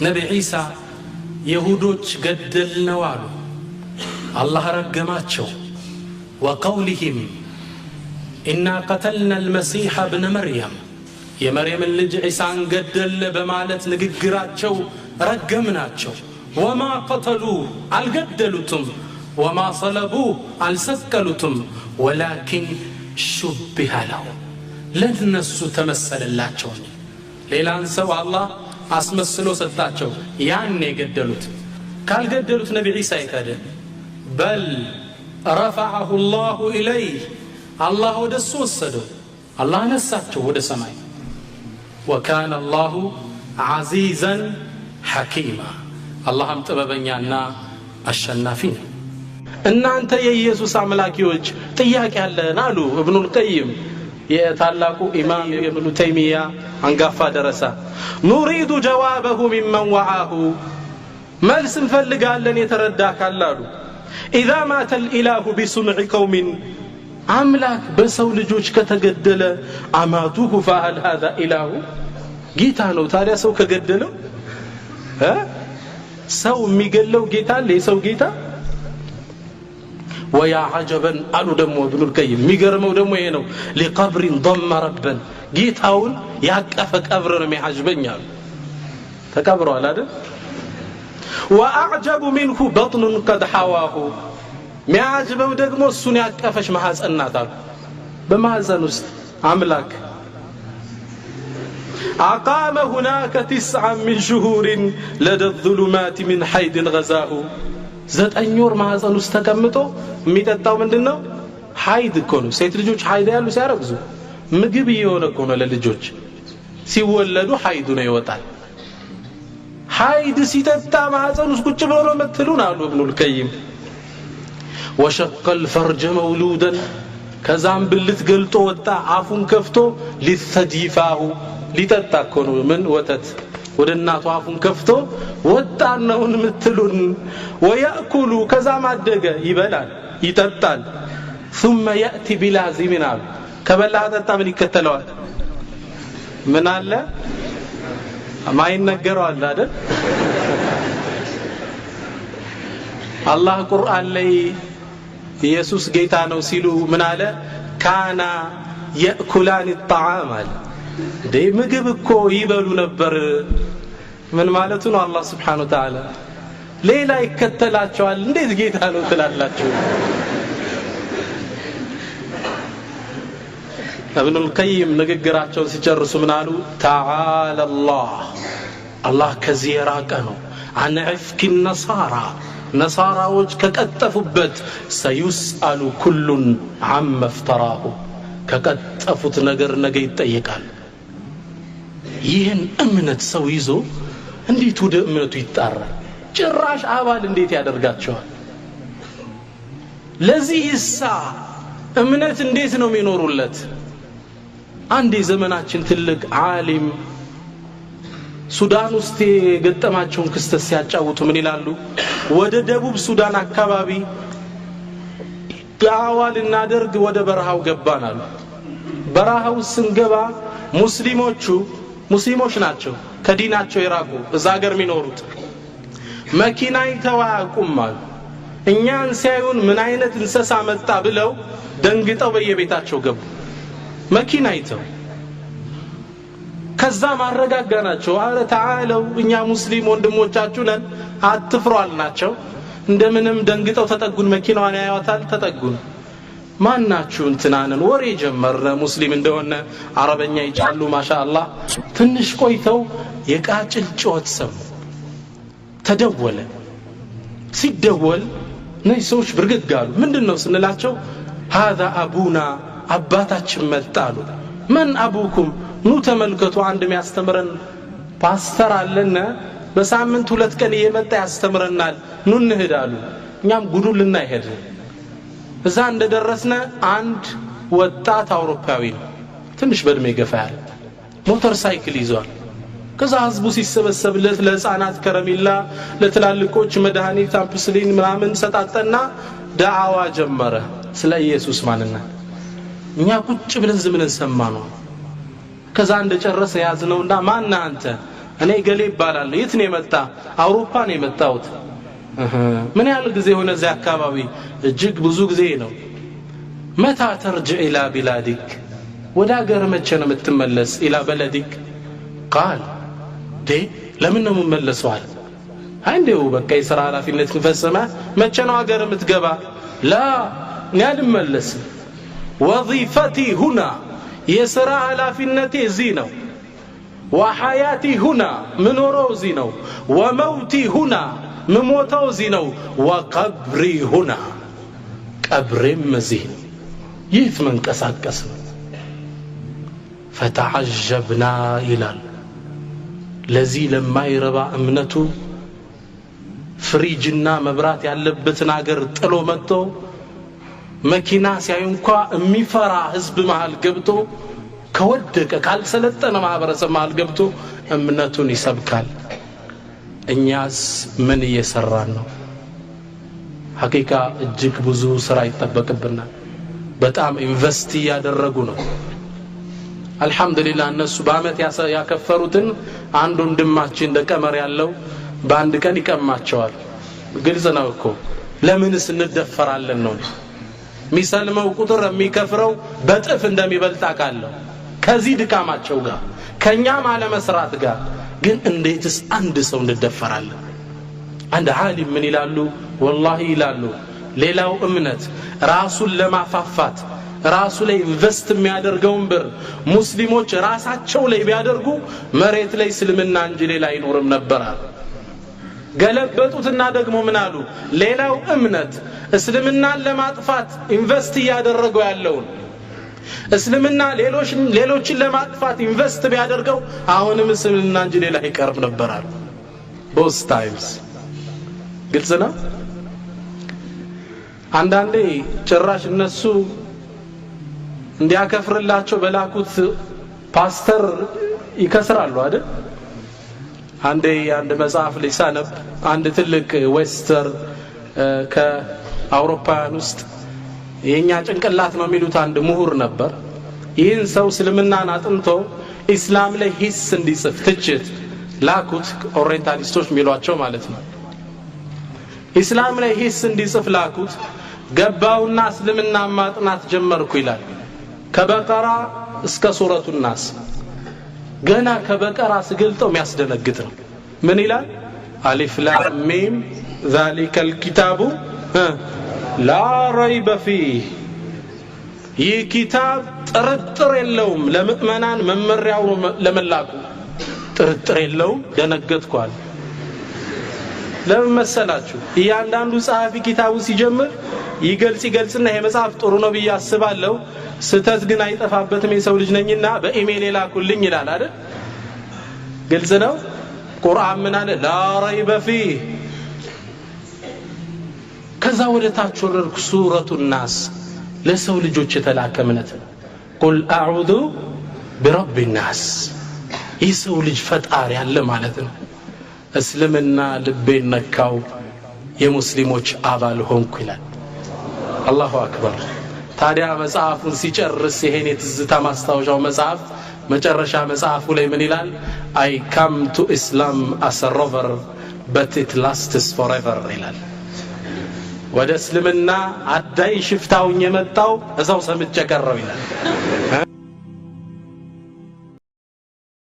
ነቢ ዒሳ የሁዶች ገደልነው አሉ። አላህ ረገማቸው። ወቀውሊሂም ኢና ቀተልና አልመሲሕ እብነ መርየም የመርየምን ልጅ ዒሳን ገደል በማለት ንግግራቸው ረገምናቸው። ወማ ቀተሉህ አልገደሉትም፣ ወማ ሰለቡህ አልሰቀሉትም፣ ወላኪን ሹቢሀ ለሁ ለነሱ ተመሰለላቸው። ሌላን ሰው አላህ አስመስሎ ሰጣቸው፣ ያን የገደሉት። ካልገደሉት ነቢ ዒሳ ይካደ በል ረፈዐሁ ላሁ ኢለይህ አላህ ወደሱ ወሰደው፣ አላህ ነሳቸው ወደ ሰማይ። ወካነ አላሁ ዐዚዘን ሐኪማ አላህም ጥበበኛና አሸናፊ ነው። እናንተ የኢየሱስ አምላኪዎች ጥያቄ አለን አሉ እብኑል ቀይም የታላቁ ኢማም ኢብኑ ተይሚያ አንጋፋ ደረሳ። ኑሪዱ ጀዋበሁ ሚመን ወዓሁ መልስ እንፈልጋለን የተረዳ ካላሉ ኢዛ ማተ ልኢላሁ ቢሱንዕ ቀውሚን አምላክ በሰው ልጆች ከተገደለ አማቱሁ ፈሀል ሃዛ ኢላሁ ጌታ ነው ታዲያ ሰው ከገደለው ሰው የሚገለው ጌታ አለ የሰው ጌታ? ወያ ዐጀበን አሉ ደግሞ ኢብኑል ቀይም የሚገርመው ደግሞ ይሄ ነው። ሊቀብሪን ضم ረበን ጌታውን ያቀፈ ቀብር ነው የሚያጅበኛል። ተቀብሯል አይደል? ወአዕጀቡ ሚንሁ በጥኑን ቀድ ሐዋሁ ሚያጅበው ደግሞ እሱን ያቀፈች ማህፀን ናት አሉ። በማህፀን ውስጥ አምላክ አቃመ ሁናከ 9 ሚን ሹሁሪን ለደ ዙሉማት ሚን ሐይድን ገዛሁ 9 ወር ማህፀን ውስጥ ተቀምጦ የሚጠጣው ምንድነው? ሐይድ እኮ ነው። ሴት ልጆች ሐይድ ያሉ ሲያረግዙ ምግብ እየሆነ እኮ ነው ለልጆች ሲወለዱ ሐይዱ ነው ይወጣል። ሐይድ ሲጠጣ ማህፀን ውስጥ ቁጭ ብሎ ነው የምትሉን አሉ ኢብኑል ቀይም። ወሸቀል ፈርጀ መውሉደን ከዛም ብልት ገልጦ ወጣ አፉን ከፍቶ ሊተዲፋሁ ሊጠጣ እኮ ነው ምን ወተት ወደ እናቱ አፉን ከፍቶ ወጣ ነው የምትሉን። ወያእኩሉ ከዛም አደገ ይበላል ይጠጣል። ثم يأتي بلازمين አሉ ከበላ ጠጣ ምን ይከተለዋል? ምን አለ ማይነገረው አለ አይደል? አላህ ቁርአን ላይ ኢየሱስ ጌታ ነው ሲሉ ምን አለ? ካና የእኩላን الطعام አለ። ምግብ እኮ ይበሉ ነበር። ምን ማለቱ ነው? አላህ Subhanahu Wa Ta'ala ሌላ ይከተላቸዋል። እንዴት ጌታ ነው ትላላችሁ? ኢብኑል ቀይም ንግግራቸውን ሲጨርሱ ምን አሉ? ተዓላ አላህ ከዚህ የራቀ ነው። አን ዕፍኪ ነሳራ ነሳራዎች ከቀጠፉበት ሰዩስአሉ ኩሉን ዐመ ፍተራሁ ከቀጠፉት ነገር ነገ ይጠየቃል። ይህን እምነት ሰው ይዞ እንዴት ወደ እምነቱ ይጣራል? ጭራሽ አባል እንዴት ያደርጋቸዋል? ለዚህ ኢሳ እምነት እንዴት ነው የሚኖሩለት? አንድ የዘመናችን ትልቅ ዓሊም ሱዳን ውስጥ የገጠማቸውን ክስተት ሲያጫውቱ ምን ይላሉ? ወደ ደቡብ ሱዳን አካባቢ ዳዕዋ ልናደርግ ወደ በረሃው ገባን አሉ። በረሃው ስንገባ ሙስሊሞች ናቸው ከዲናቸው የራቁ እዛ ሀገር የሚኖሩት መኪና ይተዋቁም አሉ። እኛን ሲያዩን ምን አይነት እንስሳ መጣ ብለው ደንግጠው በየቤታቸው ገቡ መኪና ይተው። ከዛ ማረጋጋናቸው። አረ ተዓለው እኛ ሙስሊም ወንድሞቻችሁ ነን አትፍሩ አልናቸው። እንደምንም ደንግጠው ተጠጉን። መኪናዋን ያዩታል ተጠጉን። ማናችሁ እንትናንን ወሬ ጀመረ። ሙስሊም እንደሆነ አረበኛ ይጫሉ ማሻአላህ። ትንሽ ቆይተው የቃጭል ጮት ሰሙ። ተደወለ። ሲደወል ነይ ሰዎች ብርግግ አሉ። ምንድነው ስንላቸው هذا አቡና አባታችን መጣሉ። መን አቡኩም ኑ ተመልከቱ አንድ የሚያስተምረን ፓስተር አለና በሳምንት 2 ቀን እየመጣ ያስተምረናል ኑ እንሄዳሉ። እኛም ጉዱን ልናይ ሄድን። እዛ እንደደረስነ አንድ ወጣት አውሮፓዊ ነው ትንሽ በእድሜ ገፋ ያለ ሞተር ሳይክል ይዟል። ከዛ ህዝቡ ሲሰበሰብለት ለህፃናት ከረሚላ ለትላልቆች መድኃኒት አምፕስሊን ምናምን ሰጣጠና ዳዕዋ ጀመረ ስለ ኢየሱስ ማንነት። እኛ ቁጭ ብለን ዝም ብለን ሰማነው። ከዛ እንደጨረሰ ያዝነውና ማን አንተ? እኔ ገሌ ይባላል የት ነው የመጣ አውሮፓ ነው የመጣሁት ምን ያህል ጊዜ ሆነ እዚያ አካባቢ እጅግ ብዙ ጊዜ ነው መታ ተርጅዕ ኢላ ቢላዲክ ወደ አገር መቼ ነው የምትመለስ ኢላ በለዲክ ቃል ለምን ነው የምመለሰው አለ አንዴው በቃ የሥራ ኃላፊነት ፈጽመ መቼ ነው አገር የምትገባ ላ እኔ አልመለስም وظيفتي هنا የሥራ ኃላፊነቴ እዚህ ነው وحياتي هنا منورو እዚህ ነው وموتي هنا مموتو እዚህ ነው وقبري هنا ቀብሬም እዚህ ነው ይህ መንቀሳቀስ ነው فتعجبنا ይላል ለዚህ ለማይረባ እምነቱ ፍሪጅና መብራት ያለበትን አገር ጥሎ መጥቶ መኪና ሲያዩ እንኳን የሚፈራ ህዝብ መሃል ገብቶ ከወደቀ ካልሰለጠነ ማህበረሰብ መሃል ገብቶ እምነቱን ይሰብካል እኛስ ምን እየሰራን ነው ሐቂቃ እጅግ ብዙ ስራ ይተበቅብናል በጣም ኢንቨስት ያደረጉ ነው አልহামዱሊላህ እነሱ በአመት ያከፈሩትን አንድ ወንድማችን እንደቀመር ያለው በአንድ ቀን ይቀማቸዋል ግልጽ ነው እኮ ለምንስ እንደፈራለን ነው ሚሰልመው ቁጥር የሚከፍረው በጥፍ እንደሚበልጥ አቃለው ከዚህ ድካማቸው ጋር ከኛ ማለ መስራት ጋር ግን እንዴትስ አንድ ሰው እንደደፈራለን አንድ ዓሊም ምን ይላሉ والله ይላሉ ሌላው እምነት ራሱን ለማፋፋት ራሱ ላይ ኢንቨስት የሚያደርገውን ብር ሙስሊሞች ራሳቸው ላይ ቢያደርጉ መሬት ላይ እስልምና እንጂ ሌላ አይኖርም ነበር ገለበጡትና ደግሞ ምን አሉ ሌላው እምነት እስልምናን ለማጥፋት ኢንቨስት ያደረገው ያለው እስልምና ሌሎችን ለማጥፋት ኢንቨስት ቢያደርገው አሁንም እስልምና እንጂ ሌላ አይቀርም ነበር አሉ both times ግልጽ ነው አንዳንዴ ጭራሽ እነሱ እንዲያከፍርላቸው በላኩት ፓስተር ይከስራሉ አይደል አንድ መጽሐፍ ሊሳነብ አንድ ትልቅ ዌስተር ከአውሮፓውያን ውስጥ የኛ ጭንቅላት ነው የሚሉት አንድ ምሁር ነበር ይህን ሰው እስልምናን አጥንቶ ኢስላም ላይ ሂስ እንዲጽፍ ትችት ላኩት ኦሪየንታሊስቶች የሚሏቸው ማለት ነው ኢስላም ላይ ሂስ እንዲጽፍ ላኩት ገባውና እስልምና ማጥናት ጀመርኩ ይላል ከበቀራ እስከ ሱረቱ الناس ገና ከበቀራ ስገልጠው የሚያስደነግጥ ነው ምን ይላል አሊፍ ላም ሚም ذلك الكتاب لا ريب فيه ይህ ኪታብ ጥርጥር የለውም ለምእመናን መመሪያው ለመላኩ ጥርጥር የለውም ደነገጥኳል ለምን መሰላችሁ እያንዳንዱ ጻፊ ኪታቡ ሲጀምር ይገልጽና ይሄ መጽሐፍ ጥሩ ነው ብዬ አስባለሁ ስተት ግን አይጠፋበትም የሰው ልጅ ነኝና በኢሜል ላኩልኝ ይላል አይደል ግልጽ ነው ቁርአን ምን አለ ላ ረይበ ፊህ ከዛ ወደ ታች ወረድኩ ሱረቱ الناس ለሰው ልጆች የተላከምነት ቁል አዑዙ برب الناس የሰው ልጅ ፈጣሪ ያለ ማለት ነው እስልምና ልቤን ነካው የሙስሊሞች አባል ሆንኩ ይላል አላሁ አክበር ታዲያ መጽሐፉን ሲጨርስ ይሄን የትዝታ ማስታወሻው መጽሐፍ መጨረሻ መጽሐፉ ላይ ምን ይላል I come to Islam as a rover but it lasts forever ይላል ወደ እስልምና አዳይ ሽፍታውኝ የመጣው እዛው ሰምቼ ቀረው ይላል